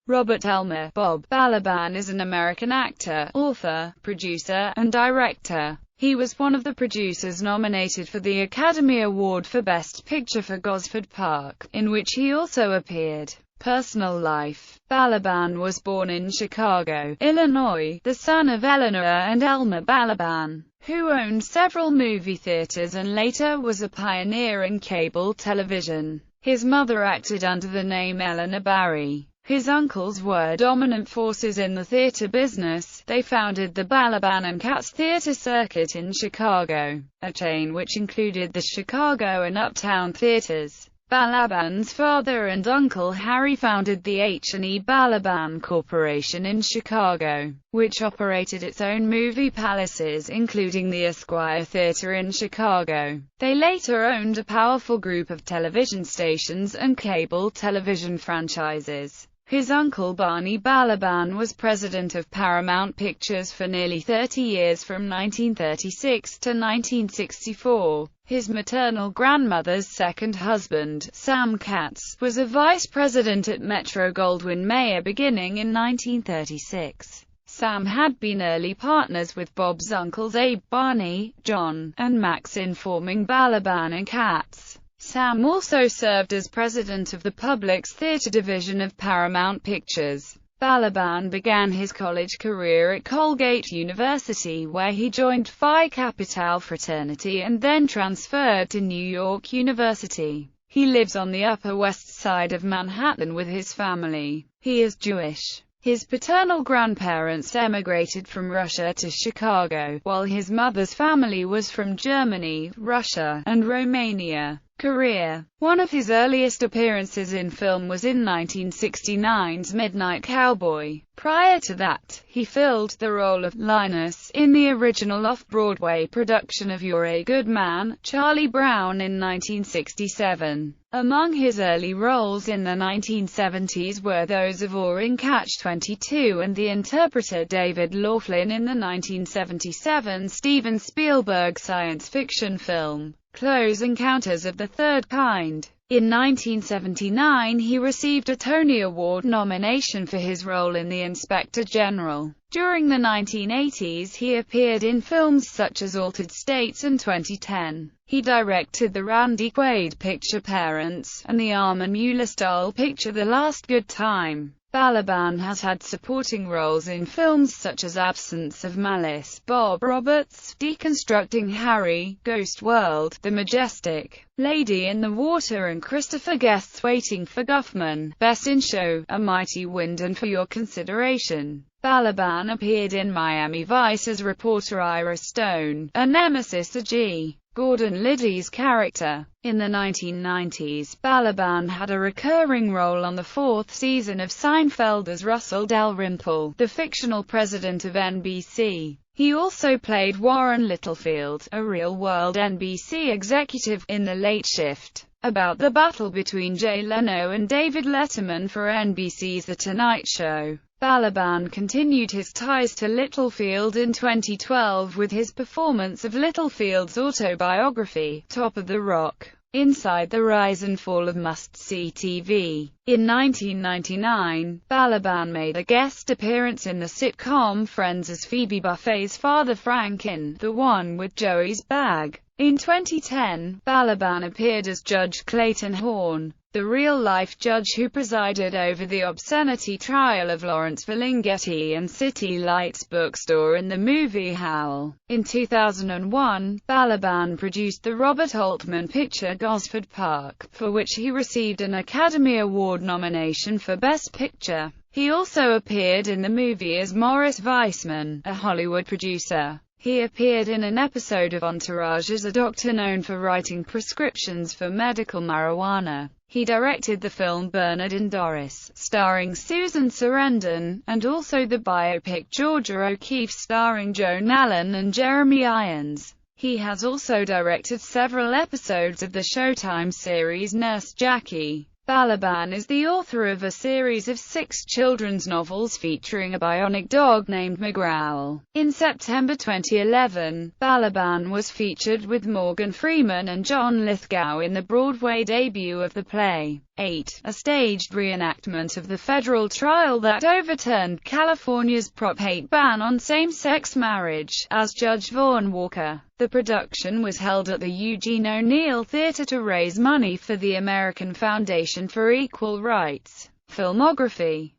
Robert Elmer Bob Balaban is an American actor, author, producer, and director. He was one of the producers nominated for the Academy Award for Best Picture for Gosford Park, in which he also appeared. Personal life. Balaban was born in Chicago, Illinois, the son of Eleanor and Elmer Balaban, who owned several movie theaters and later was a pioneer in cable television. His mother acted under the name Eleanor Barry. His uncles were dominant forces in the theater business. They founded the Balaban and Katz Theater Circuit in Chicago, a chain which included the Chicago and Uptown theaters. Balaban's father and uncle Harry founded the H&E Balaban Corporation in Chicago, which operated its own movie palaces including the Esquire Theater in Chicago. They later owned a powerful group of television stations and cable television franchises. His uncle Barney Balaban was president of Paramount Pictures for nearly 30 years from 1936 to 1964. His maternal grandmother's second husband, Sam Katz, was a vice president at Metro-Goldwyn-Mayer beginning in 1936. Sam had been early partners with Bob's uncles Abe, Barney, John, and Max in forming Balaban and Katz. Sam also served as president of the Public's theater division of Paramount Pictures. Balaban began his college career at Colgate University, where he joined Phi Kappa fraternity and then transferred to New York University. He lives on the Upper West Side of Manhattan with his family. He is Jewish. His paternal grandparents emigrated from Russia to Chicago, while his mother's family was from Germany, Russia, and Romania. Career. One of his earliest appearances in film was in 1969's Midnight Cowboy. Prior to that, he filled the role of Linus in the original off-Broadway production of You're a Good Man, Charlie Brown in 1967. Among his early roles in the 1970s were those of Orr in Catch-22 and the interpreter David Laughlin in the 1977 Steven Spielberg science fiction film, Close Encounters of the Third Kind. In 1979 he received a Tony Award nomination for his role in The Inspector General. During the 1980s he appeared in films such as Altered States and 2010. He directed the Randy Quaid picture Parents, and the Armin Mueller-style picture The Last Good Time. Balaban has had supporting roles in films such as Absence of Malice, Bob Roberts, Deconstructing Harry, Ghost World, The Majestic, Lady in the Water and Christopher Guest's Waiting for Guffman, Best in Show, A Mighty Wind and For Your Consideration. Balaban appeared in Miami Vice as reporter Ira Stone, a nemesis of G. Gordon Liddy's character. In the 1990s, Balaban had a recurring role on the fourth season of Seinfeld as Russell Dalrymple, the fictional president of NBC. He also played Warren Littlefield, a real-world NBC executive, in The Late Shift, about the battle between Jay Leno and David Letterman for NBC's The Tonight Show. Balaban continued his ties to Littlefield in 2012 with his performance of Littlefield's autobiography, Top of the Rock, Inside the Rise and Fall of Must-See TV. In 1999, Balaban made a guest appearance in the sitcom Friends as Phoebe Buffay's father Frank in The One with Joey's Bag. In 2010, Balaban appeared as Judge Clayton Horn, the real-life judge who presided over the obscenity trial of Lawrence Ferlinghetti and City Lights bookstore in the movie Howl. In 2001, Balaban produced the Robert Altman picture Gosford Park, for which he received an Academy Award nomination for Best Picture. He also appeared in the movie as Morris Weissman, a Hollywood producer. He appeared in an episode of Entourage as a doctor known for writing prescriptions for medical marijuana. He directed the film Bernard and Doris, starring Susan Sarandon, and also the biopic Georgia O'Keeffe starring Joan Allen and Jeremy Irons. He has also directed several episodes of the Showtime series Nurse Jackie. Balaban is the author of a series of 6 children's novels featuring a bionic dog named McGrowl. In September 2011, Balaban was featured with Morgan Freeman and John Lithgow in the Broadway debut of the play. 8. A staged reenactment of the federal trial that overturned California's Prop 8 ban on same-sex marriage, as Judge Vaughn Walker. The production was held at the Eugene O'Neill Theater to raise money for the American Foundation for Equal Rights. Filmography.